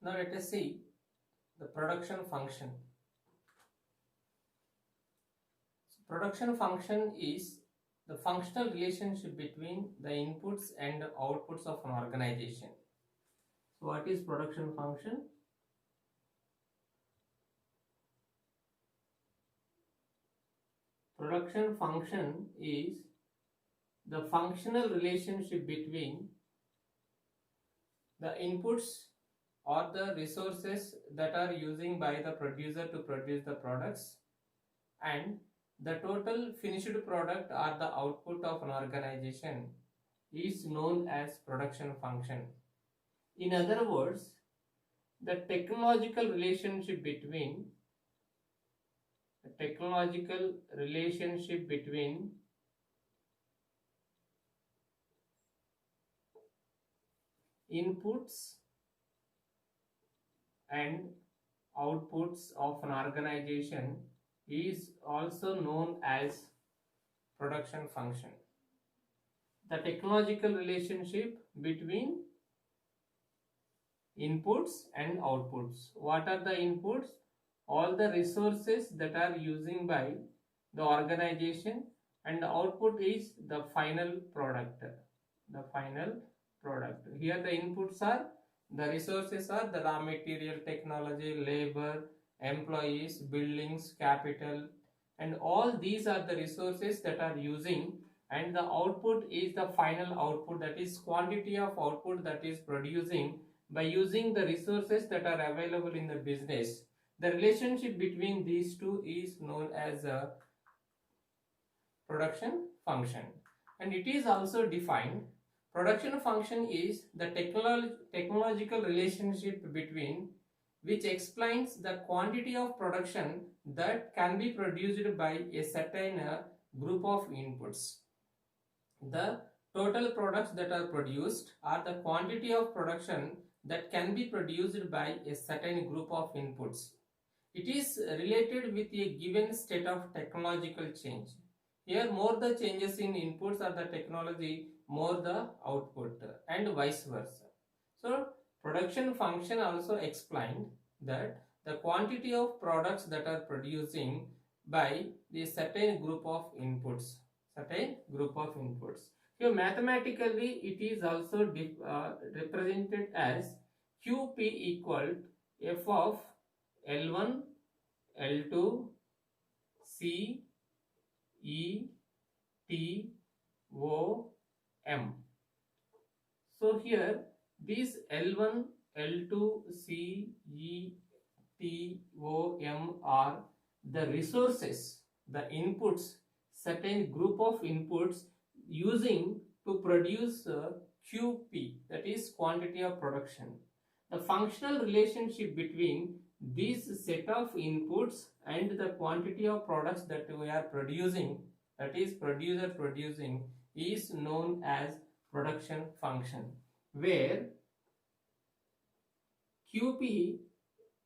Now let us see the production function. So production function is the functional relationship between the inputs and outputs of an organization. So what is production function? Production function is the functional relationship between the inputs or the resources that are using by the producer to produce the products and the total finished product or the output of an organization is known as production function. In other words, the technological relationship between inputs and outputs of an organization is also known as production function. The technological relationship between inputs and outputs. What are the inputs? All the resources that are using by the organization, and the output is the final product. The final product. Here the inputs are, the resources are the raw material, technology, labor, employees, buildings, capital, and all these are the resources that are using, and the output is the final output, that is quantity of output that is producing by using the resources that are available in the business. The relationship between these two is known as a production function, and it is also defined. Production function is the technological relationship between which explains the quantity of production that can be produced by a certain group of inputs. The total products that are produced are the quantity of production that can be produced by a certain group of inputs. It is related with a given state of technological change. Here more the changes in inputs or the technology, more the output, and vice versa. So production function also explained that the quantity of products that are producing by the certain group of inputs. Here mathematically it is also represented as QP equal F of L1, L2, C, E, T, O, M. So here these L1, L2, C, E, T, O, M are the resources, the inputs, certain group of inputs using to produce QP, that is quantity of production. The functional relationship between this set of inputs and the quantity of products that we are producing, that is producer producing, is known as production function, where QP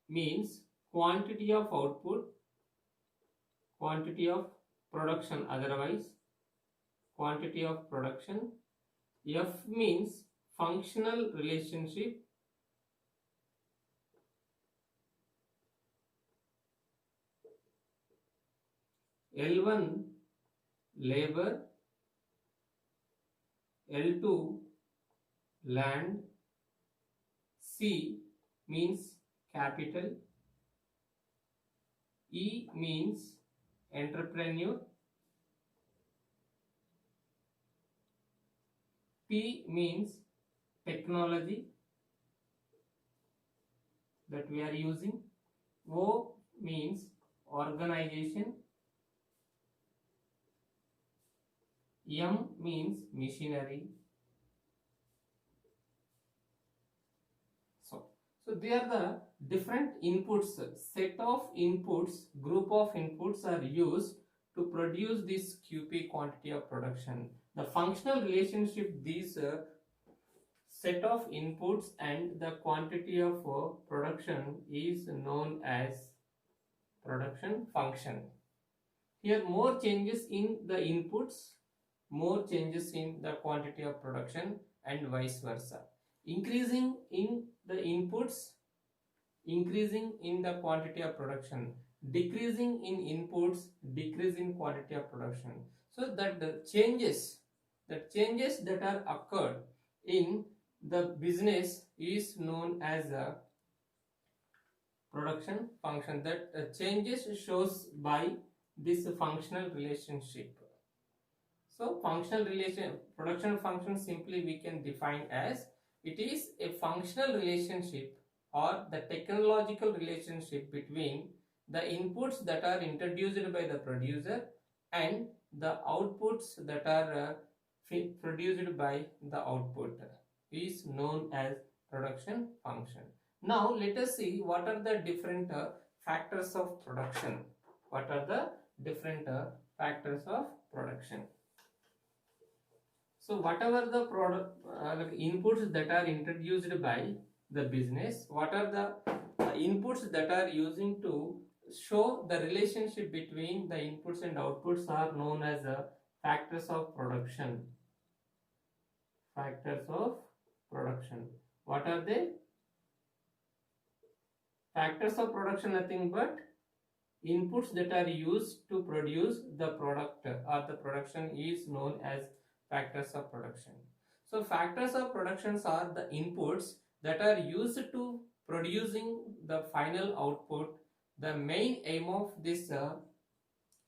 means quantity of output, quantity of production, otherwise quantity of production. F means functional relationship, L1 labor, L2 land, C means capital, E means entrepreneur, T means technology that we are using, O means organization, M means machinery. So they are the different inputs, set of inputs, group of inputs are used to produce this QP quantity of production. The functional relationship these set of inputs and the quantity of production is known as production function. Here more changes in the inputs, more changes in the quantity of production, and vice versa. Increasing in the inputs, increasing in the quantity of production, decreasing in inputs, decrease in quantity of production. So that the changes that are occurred in the business is known as a production function. That changes shows by this functional relationship. So functional relation production function simply we can define as it is a functional relationship or the technological relationship between the inputs that are introduced by the producer and the outputs that are produced by the output is known as production function. Now let us see what are the different factors of production. What are the different factors of production? So whatever the product inputs that are introduced by the business, what are the inputs that are using to show the relationship between the inputs and outputs are known as factors of production. Factors of production. What are they? Factors of production nothing but inputs that are used to produce the product or the production is known as factors of production. So factors of productions are the inputs that are used to producing the final output. The main aim of this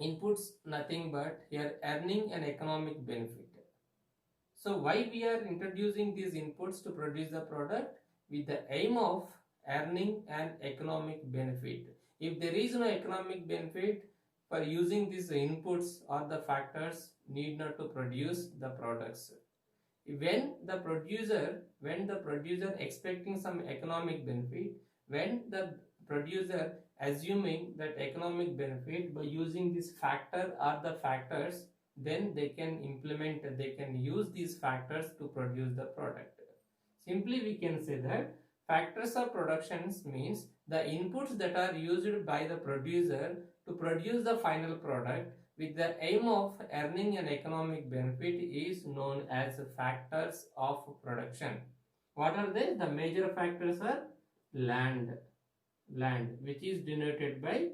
inputs nothing but here earning an economic benefit. So why we are introducing these inputs to produce the product? With the aim of earning an economic benefit. If there is no economic benefit for using these inputs or the factors, need not to produce the products. When the producer expecting some economic benefit, when the producer assuming that economic benefit by using this factor or the factors, then they can use these factors to produce the product. Simply we can say that factors of productions means the inputs that are used by the producer to produce the final product with the aim of earning an economic benefit is known as factors of production. What are they? The major factors are land, which is denoted by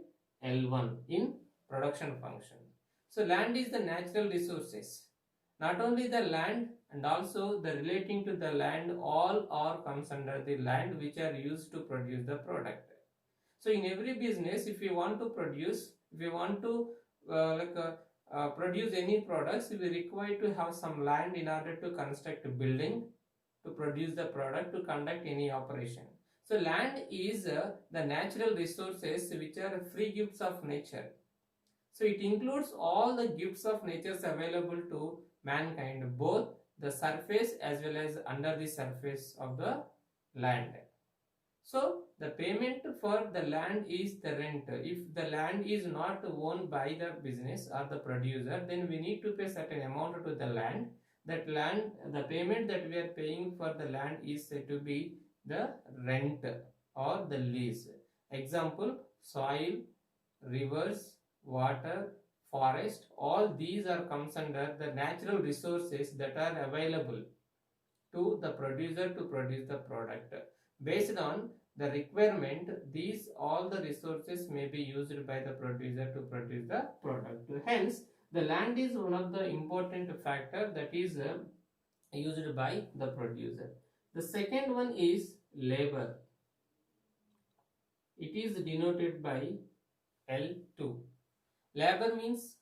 L1 in production function. So land is the natural resources. Not only the land and also the relating to the land, all are comes under the land which are used to produce the product. So in every business, if you want to produce, if you want to produce any products, we require to have some land in order to construct a building, to produce the product, to conduct any operation. So land is the natural resources which are free gifts of nature. So it includes all the gifts of nature available to mankind, both the surface as well as under the surface of the land. So the payment for the land is the rent. If the land is not owned by the business or the producer, then we need to pay certain amount to the land. That land, the payment that we are paying for the land is said to be the rent or the lease. Example, soil, rivers, water, forest, all these are comes under the natural resources that are available to the producer to produce the product. Based on the requirement, these all the resources may be used by the producer to produce the product. Hence, the land is one of the important factor that is used by the producer. The second one is labor. It is denoted by L2. Labor means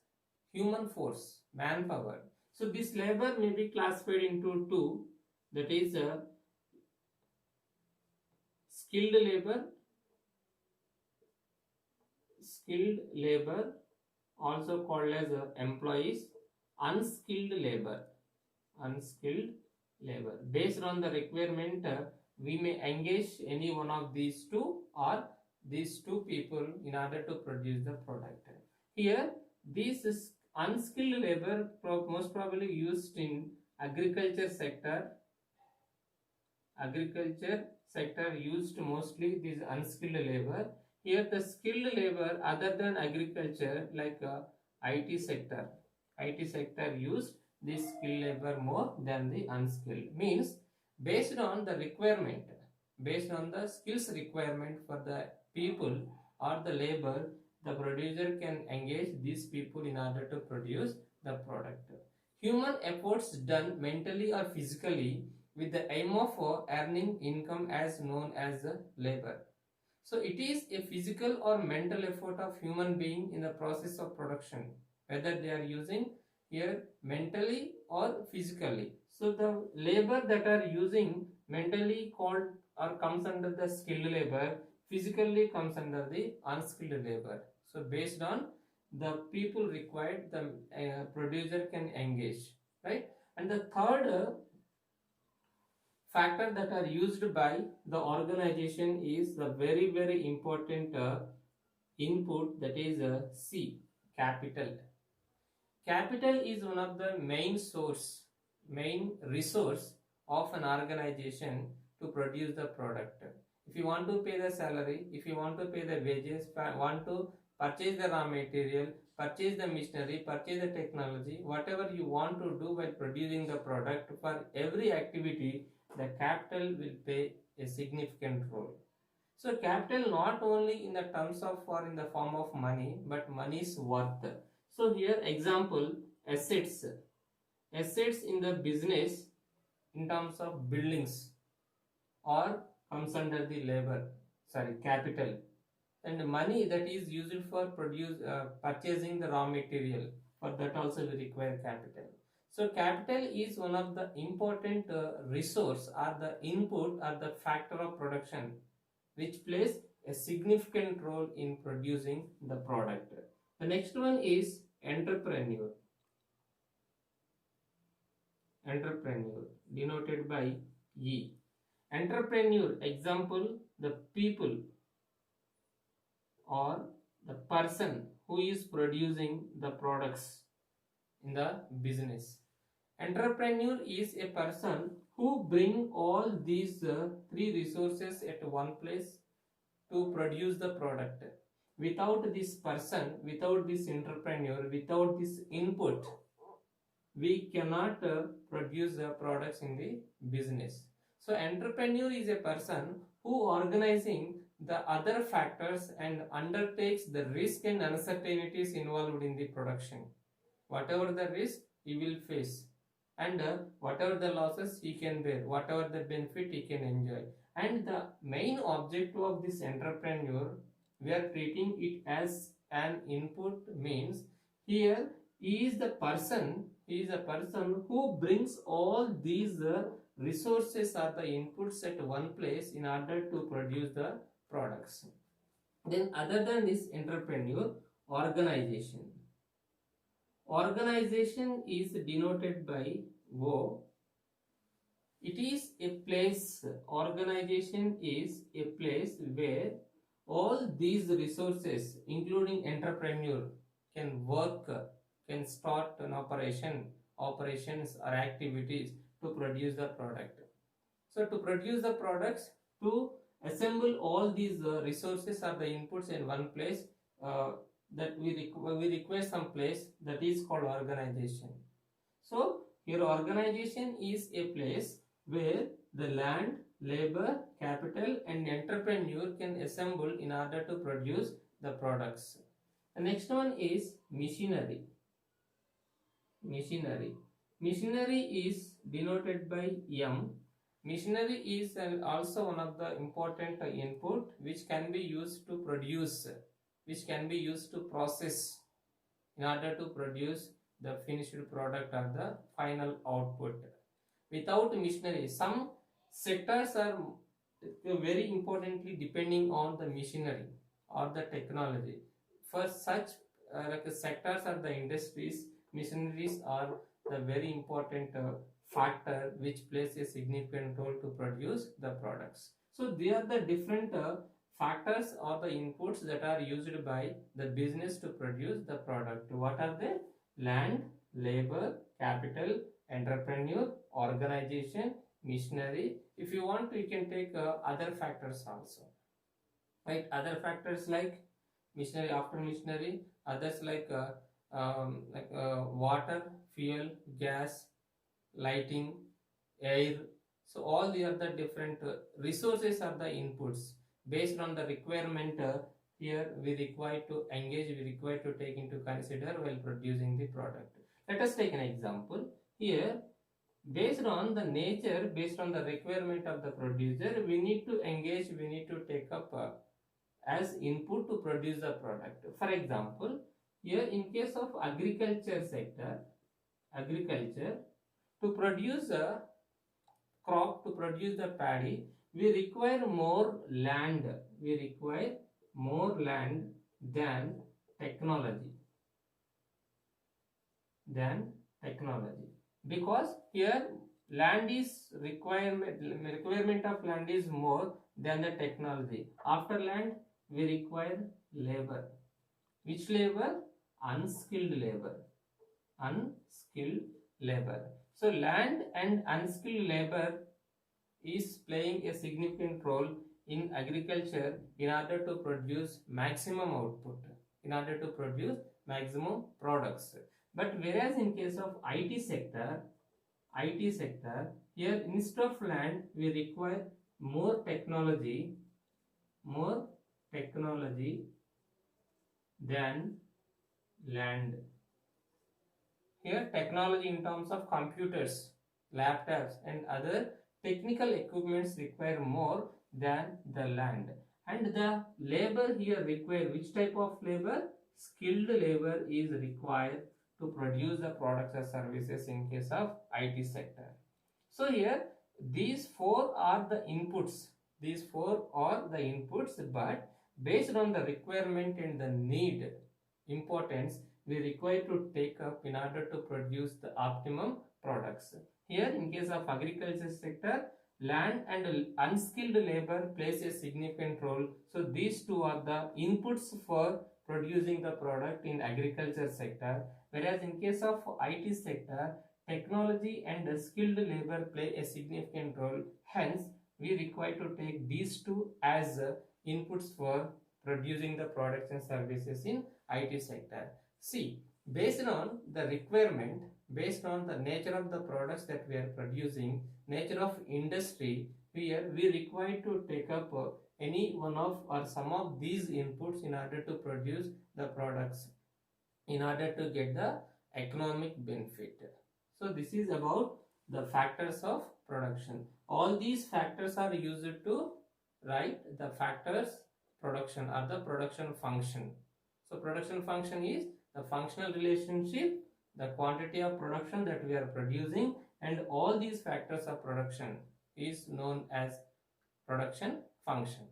human force, manpower. So this labor may be classified into two, that is skilled labor, also called as employees, unskilled labor. Based on the requirement, we may engage any one of these two or these two people in order to produce the product. Here, this is unskilled labor most probably used in agriculture sector. Used mostly this unskilled labor. Here the skilled labor other than agriculture like IT sector used this skilled labor more than the unskilled. Means based on the requirement, Based on the skills requirement for the people or the labor, the producer can engage these people in order to produce the product. Human efforts done mentally or physically with the aim of earning income as known as labor. So it is a physical or mental effort of human being in the process of production, whether they are using here mentally or physically. So the labor that are using mentally called or comes under the skilled labor, physically comes under the unskilled labor. So based on the people required, the producer can engage, right? And the third factor that are used by the organization is the very important input, that is C, capital. Capital is one of the main resource of an organization to produce the product. If you want to pay the salary, if you want to pay the wages, want to purchase the raw material, purchase the machinery, purchase the technology, whatever you want to do while producing the product, for every activity, the capital will play a significant role. So capital not only in the terms of or in the form of money, but money's worth. So here example, assets. Assets in the business in terms of buildings or comes under the capital. And money that is used for purchasing the raw material, for that also we require capital. So capital is one of the important resource or the input or the factor of production which plays a significant role in producing the product. The next one is entrepreneur. Entrepreneur denoted by E. Entrepreneur example, the people or the person who is producing the products in the business. Entrepreneur is a person who bring all these three resources at one place to produce the product. Without this person, without this entrepreneur, without this input, we cannot produce the products in the business. So entrepreneur is a person who organizing the other factors and undertakes the risk and uncertainties involved in the production. Whatever the risk he will face, and whatever the losses he can bear, whatever the benefit he can enjoy. And the main objective of this entrepreneur, we are treating it as an input, means here he is a person who brings all these resources or the inputs at one place in order to produce the products. Then other than this entrepreneur, organization. Organization is denoted by O. It is a place, organization is a place where all these resources including entrepreneur can work, can start an operations or activities to produce the product. So to produce the products, to assemble all these resources or the inputs in one place, that we require some place, that is called organization. So your organization is a place where the land, labor, capital and entrepreneur can assemble in order to produce the products. The next one is machinery. Machinery is denoted by M. Machinery is also one of the important input which can be used to produce, which can be used to process in order to produce the finished product or the final output. Without machinery, some sectors are very importantly depending on the machinery or the technology. For such sectors or the industries, machineries are the very important factor which plays a significant role to produce the products. So they are the different factors or the inputs that are used by the business to produce the product. What are they? Land, labor, capital, entrepreneur, organization, machinery. If you want, you can take other factors also, right? Other factors like machinery, after machinery, others like water, fuel, gas, lighting, air, So all the other different resources are the inputs. Based on the requirement, here we require to engage, we require to take into consider while producing the product. Let us take an example. Here, based on the nature, based on the requirement of the producer, we need to engage, we need to take up as input to produce the product. For example, here in case of agriculture sector, agriculture, to produce a crop, to produce the paddy, we require more land. We require more land than technology. Because here land is requirement of land is more than the technology. After land, we require labor. Which labor? Unskilled labor. Unskilled labor. So land and unskilled labor is playing a significant role in agriculture in order to produce maximum output, in order to produce maximum products. But whereas in case of IT sector, here instead of land, we require more technology than land. Here technology in terms of computers, laptops and other technical equipments require more than the land. And the labor here require which type of labor? Skilled labor is required to produce the products or services in case of IT sector. So here these four are the inputs. But based on the requirement and the need, importance, we require to take up in order to produce the optimum products. Here in case of agriculture sector, land and unskilled labor plays a significant role. So these two are the inputs for producing the product in agriculture sector. Whereas in case of IT sector, technology and skilled labor play a significant role. Hence, we require to take these two as inputs for producing the products and services in IT sector. See, based on the requirement, based on the nature of the products that we are producing, nature of industry, here we require to take up any one of or some of these inputs in order to produce the products, in order to get the economic benefit. So this is about the factors of production. All these factors are used to write the factors production or the production function. So production function is the functional relationship, the quantity of production that we are producing, and all these factors of production is known as production function.